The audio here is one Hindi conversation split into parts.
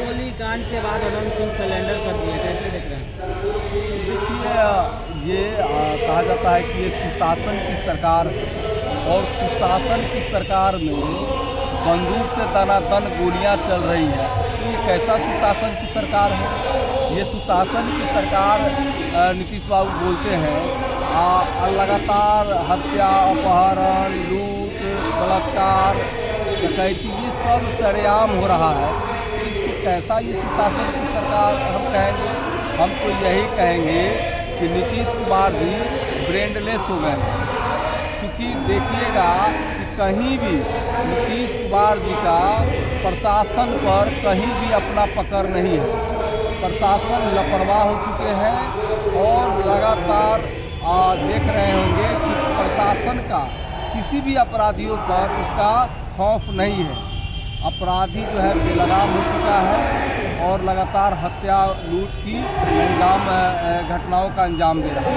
गोली कांड के बाद अनंत सिंह सरेंडर कर दिए, कैसे देख रहे हैं? देखिए, ये कहा जाता है कि ये सुशासन की सरकार है और सुशासन की सरकार में बंदूक से दनादन गोलियां चल रही हैं। तो ये कैसा सुशासन की सरकार है? ये सुशासन की सरकार नीतीश बाबू बोलते हैं लगातार हत्या, अपहरण, लूट, बलात्कार, डकैती ये सब सरेआम हो रहा है। तो इसको कैसा ये सुशासन की सरकार हम कहेंगे? हम तो यही कहेंगे कि नीतीश कुमार जी ब्रेनलेस हो गए हैं। चूँकि देखिएगा कि कहीं भी नीतीश कुमार जी का प्रशासन पर कहीं भी अपना पकड़ नहीं है। प्रशासन लापरवाह हो चुके हैं और लगातार देख रहे होंगे कि प्रशासन का किसी भी अपराधियों पर उसका खौफ नहीं है। अपराधी जो है बेलगाम हो चुका है और लगातार हत्या, लूट की घटनाओं का अंजाम दे रहा है।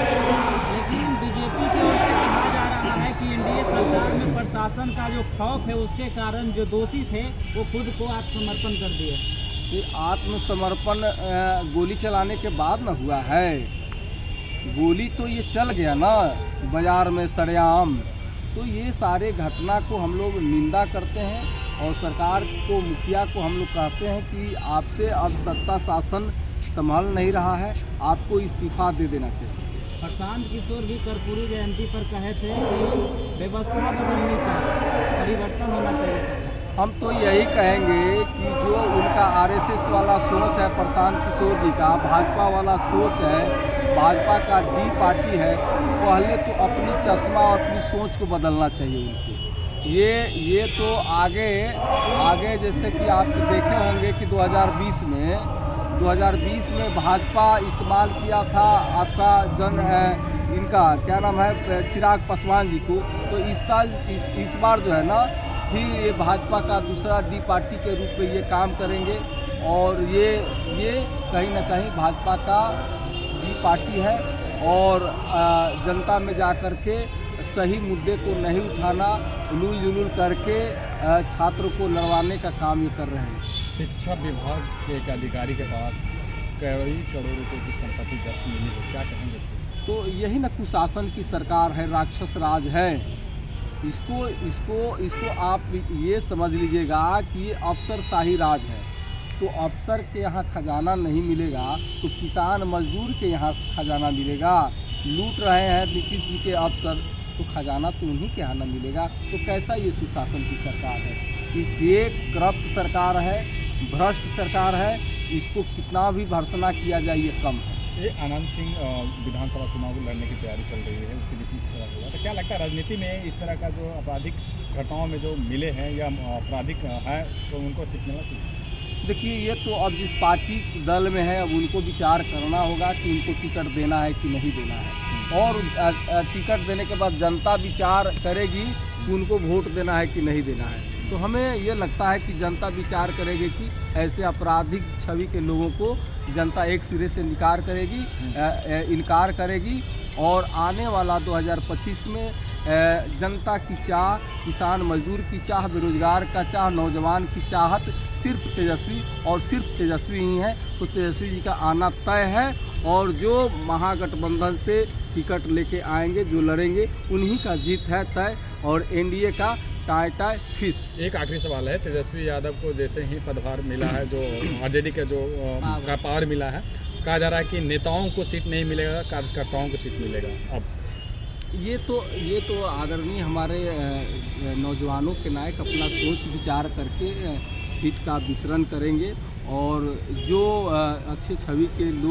लेकिन बीजेपी की ओर से कहा जा रहा है कि एनडीए सरकार में प्रशासन का जो खौफ है उसके कारण जो दोषी थे वो खुद को आत्मसमर्पण कर दिए। फिर आत्मसमर्पण गोली चलाने के बाद न हुआ है। गोली तो ये चल गया ना बाजार में सरेआम। तो ये सारे घटना को हम लोग निंदा करते हैं और सरकार को, मुखिया को हम लोग कहते हैं कि आपसे अब सत्ता शासन संभाल नहीं रहा है, आपको इस्तीफा दे देना चाहिए। प्रशांत किशोर भी कर्पूरी जयंती पर कहे थे कि व्यवस्था बदलनी चाहिए, परिवर्तन होना चाहिए सरकार। हम तो यही कहेंगे कि जो उनका आरएसएस वाला सोच है प्रशांत किशोर जी का, भाजपा वाला सोच है, भाजपा का डी पार्टी है, पहले तो अपनी चश्मा और अपनी सोच को बदलना चाहिए उनको। ये तो आगे जैसे कि आप देखे होंगे कि 2020 में भाजपा इस्तेमाल किया था आपका इनका क्या नाम है चिराग पासवान जी को। तो इस बार जो है ना फिर ये भाजपा का दूसरा डी पार्टी के रूप में ये काम करेंगे और ये कहीं ना कहीं भाजपा का डी पार्टी है और जनता में जा कर के सही मुद्दे को नहीं उठाना, उलूल जुलूल करके छात्रों को लड़वाने का काम ये कर रहे हैं। शिक्षा विभाग के एक अधिकारी के पास कई करोड़ रुपए की संपत्ति जब्त मिली है, क्या कहेंगे इसको? तो यही ना कुशासन की सरकार है, राक्षस राज है। इसको आप ये समझ लीजिएगा कि ये अफसरशाही राज है। तो अफसर के यहाँ खजाना नहीं मिलेगा तो किसान मजदूर के यहाँ खजाना मिलेगा। लूट रहे हैं नीतीश जी के अफसर, तो खजाना तो उन्हीं के यहाँ न मिलेगा। तो कैसा ये सुशासन की सरकार है? ये करप्ट सरकार है, भ्रष्ट सरकार है। इसको कितना भी भर्त्सना किया जाए ये कम है। ये अनंत सिंह विधानसभा चुनाव को लड़ने की तैयारी चल रही है, उसी बीच इस तरह होगा तो क्या लगता है राजनीति में इस तरह का जो आपराधिक घटनाओं में जो मिले हैं या आपराधिक है तो उनको सीट मिलना चाहिए? देखिए, ये तो अब जिस पार्टी दल में है अब उनको विचार करना होगा कि उनको टिकट देना है कि नहीं देना है और टिकट देने के बाद जनता विचार करेगी कि उनको वोट देना है कि नहीं देना है। तो हमें ये लगता है कि जनता विचार करेगी कि ऐसे आपराधिक छवि के लोगों को जनता एक सिरे से इनकार करेगी और आने वाला 2025 में जनता की चाह, किसान मजदूर की चाह, बेरोजगार का चाह, नौजवान की चाहत सिर्फ तेजस्वी और सिर्फ तेजस्वी ही है। तो तेजस्वी जी का आना तय है और जो महागठबंधन से टिकट लेके आएंगे, जो लड़ेंगे, उन्हीं का जीत है तय और एनडीए का टाई फिश। एक आखिरी सवाल है, तेजस्वी यादव को जैसे ही पदभार मिला है, जो आरजेडी का जो का पावर मिला है, कहा जा रहा है कि नेताओं को सीट नहीं मिलेगा, कार्यकर्ताओं को सीट मिलेगा। अब ये तो आदरणीय हमारे नौजवानों के नायक अपना सोच विचार करके सीट का वितरण करेंगे और जो अच्छे छवि के लोग